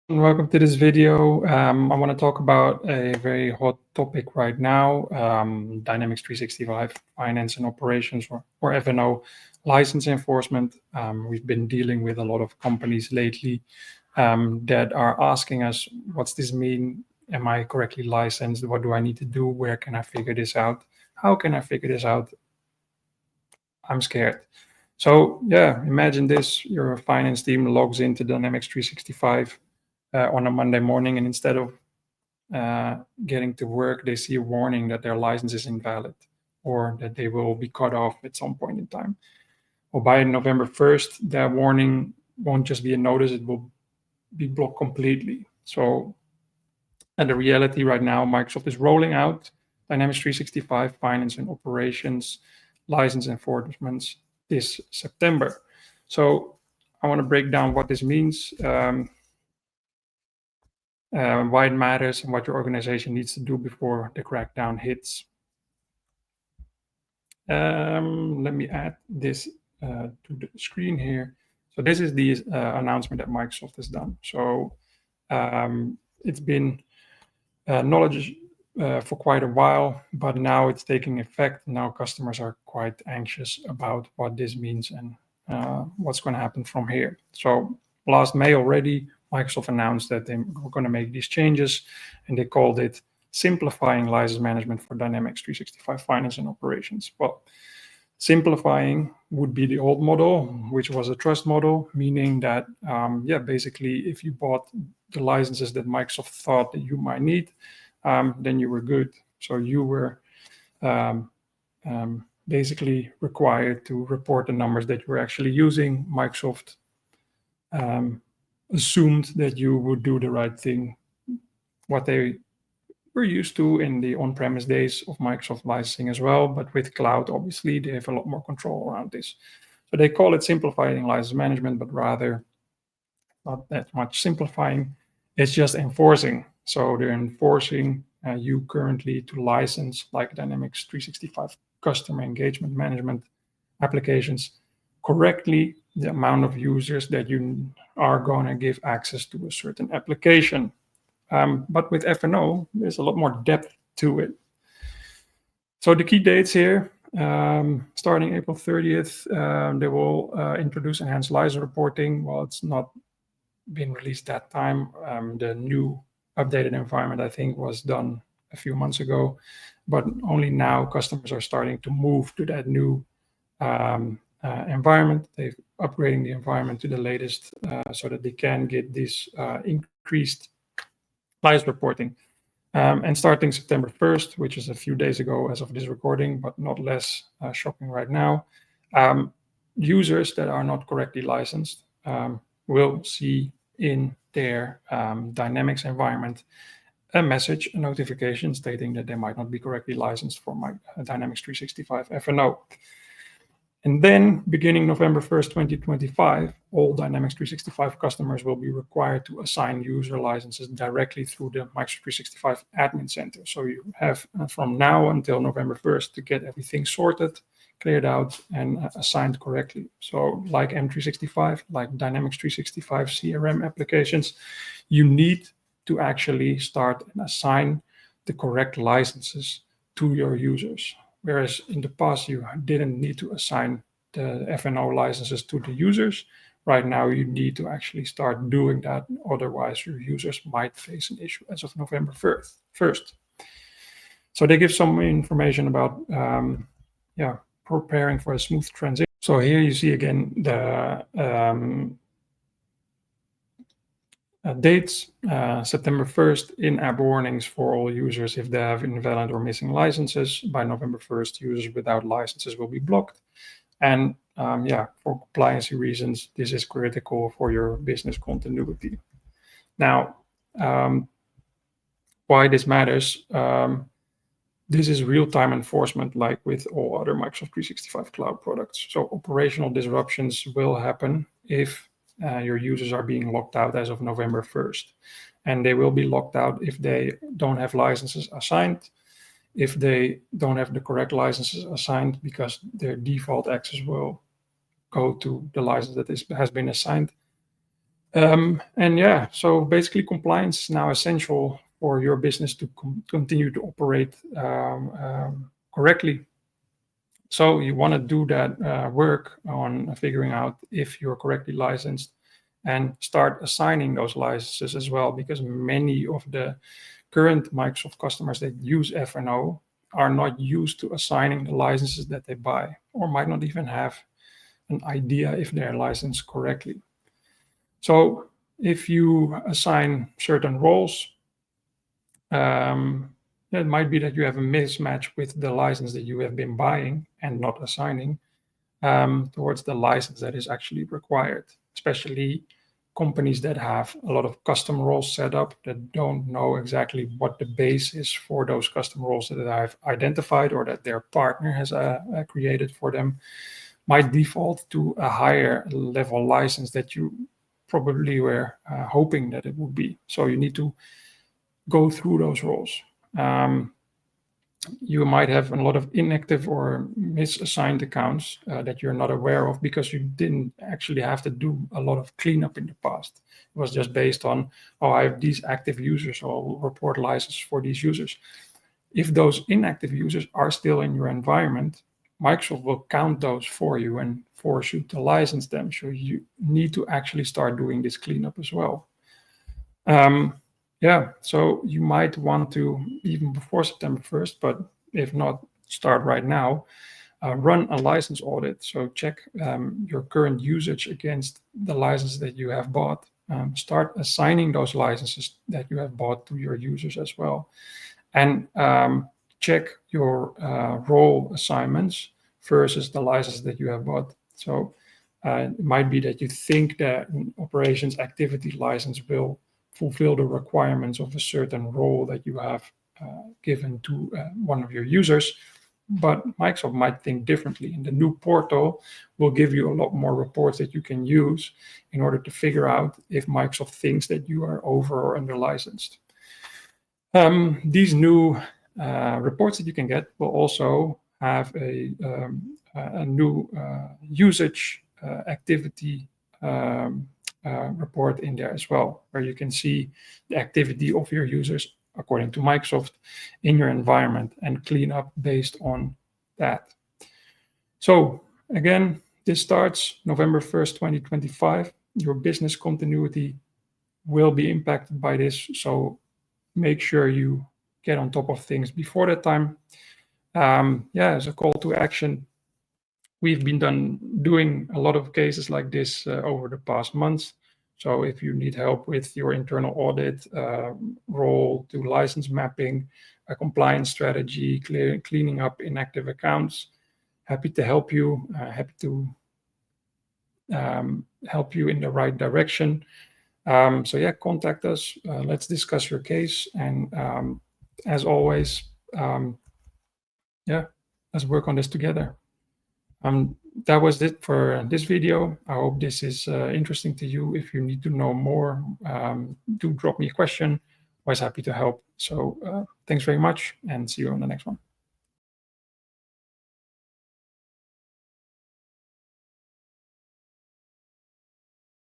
Welcome to this video. I want to talk about a very hot topic right now, Dynamics 365 Finance and Operations, or F&O license enforcement. We've been dealing with a lot of companies lately that are asking us, what's this mean? Am I correctly licensed? What do I need to do? Where can I figure this out? How can I figure this out? I'm scared. So yeah, imagine this, your finance team logs into Dynamics 365 on a Monday morning, and instead of getting to work, they see a warning that their license is invalid or that they will be cut off at some point in time. Or by November 1st, that warning won't just be a notice, it will be blocked completely. So, and the reality right now, Microsoft is rolling out Dynamics 365 Finance and Operations license enforcements this September. So I want to break down what this means, why it matters, and what your organization needs to do before the crackdown hits. Let me add this to the screen here. So this is the announcement that Microsoft has done. So it's been knowledge for quite a while, but now it's taking effect. Now customers are quite anxious about what this means and what's going to happen from here. So last May already, Microsoft announced that they were going to make these changes, and they called it simplifying license management for Dynamics 365 Finance and Operations. Well, simplifying would be the old model, which was a trust model, meaning that, basically, if you bought the licenses that Microsoft thought that you might need, then you were good. So you were basically required to report the numbers that you were actually using. Microsoft assumed that you would do the right thing, what they were used to in the on-premise days of Microsoft licensing as well. But with cloud, obviously, they have a lot more control around this. So they call it simplifying license management, but rather not that much simplifying. It's just enforcing. So they're enforcing you currently to license like Dynamics 365 customer engagement management applications correctly the amount of users that you are going to give access to a certain application. But with F&O, there's a lot more depth to it. So the key dates here, starting April 30th, they will introduce enhanced license reporting. Well, it's not been released that time. The new updated environment, I think, was done a few months ago, but only now customers are starting to move to that new environment. They're upgrading the environment to the latest so that they can get this increased license reporting. And starting September 1st, which is a few days ago as of this recording, but not less shocking right now, users that are not correctly licensed will see in their Dynamics environment a message, a notification stating that they might not be correctly licensed for my Dynamics 365 F&O. And then, beginning November 1st, 2025, all Dynamics 365 customers will be required to assign user licenses directly through the Microsoft 365 Admin Center. So you have from now until November 1st to get everything sorted, cleared out, and assigned correctly. So like M365, like Dynamics 365 CRM applications, you need to actually start and assign the correct licenses to your users. Whereas in the past, you didn't need to assign the F&O licenses to the users. Right now, you need to actually start doing that. Otherwise, your users might face an issue as of November 1st. So they give some information about preparing for a smooth transition. So here you see again the dates, September 1st, in-app warnings for all users if they have invalid or missing licenses. By November 1st, users without licenses will be blocked. And for compliance reasons, this is critical for your business continuity. Now, why this matters, this is real-time enforcement like with all other Microsoft 365 cloud products. So operational disruptions will happen if your users are being locked out as of November 1st. And they will be locked out if they don't have licenses assigned, if they don't have the correct licenses assigned, because their default access will go to the license that has been assigned. And yeah, so basically compliance is now essential for your business to continue to operate correctly. So you want to do that work on figuring out if you're correctly licensed and start assigning those licenses as well, because many of the current Microsoft customers that use F&O are not used to assigning the licenses that they buy, or might not even have an idea if they're licensed correctly. So if you assign certain roles, it might be that you have a mismatch with the license that you have been buying and not assigning towards the license that is actually required, especially companies that have a lot of custom roles set up that don't know exactly what the base is for those custom roles that I've identified or that their partner has created for them, might default to a higher level license that you probably were hoping that it would be. So you need to go through those roles. You might have a lot of inactive or misassigned accounts that you're not aware of because you didn't actually have to do a lot of cleanup in the past. It was just based on, oh, I have these active users, so I'll report license for these users. If those inactive users are still in your environment, Microsoft will count those for you and force you to license them. So you need to actually start doing this cleanup as well. Yeah, so you might want to, even before September 1st, but if not, start right now, run a license audit. So check your current usage against the license that you have bought. Start assigning those licenses that you have bought to your users as well. And check your role assignments versus the license that you have bought. So it might be that you think that an operations activity license will fulfill the requirements of a certain role that you have given to one of your users, but Microsoft might think differently. And the new portal will give you a lot more reports that you can use in order to figure out if Microsoft thinks that you are over or under licensed. These new reports that you can get will also have a new usage activity report in there as well, where you can see the activity of your users according to Microsoft in your environment and clean up based on that. So again, this starts November 1st, 2025. Your business continuity will be impacted by this. So make sure you get on top of things before that time. Yeah, as a call to action, we've been doing a lot of cases like this over the past months. So if you need help with your internal audit, role to license mapping, a compliance strategy, cleaning up inactive accounts, happy to help you, happy to help you in the right direction. So yeah, contact us. Let's discuss your case. And as always, yeah, let's work on this together. That was it for this video. I hope this is interesting to you. If you need to know more, do drop me a question. Always happy to help. So thanks very much and see you on the next one.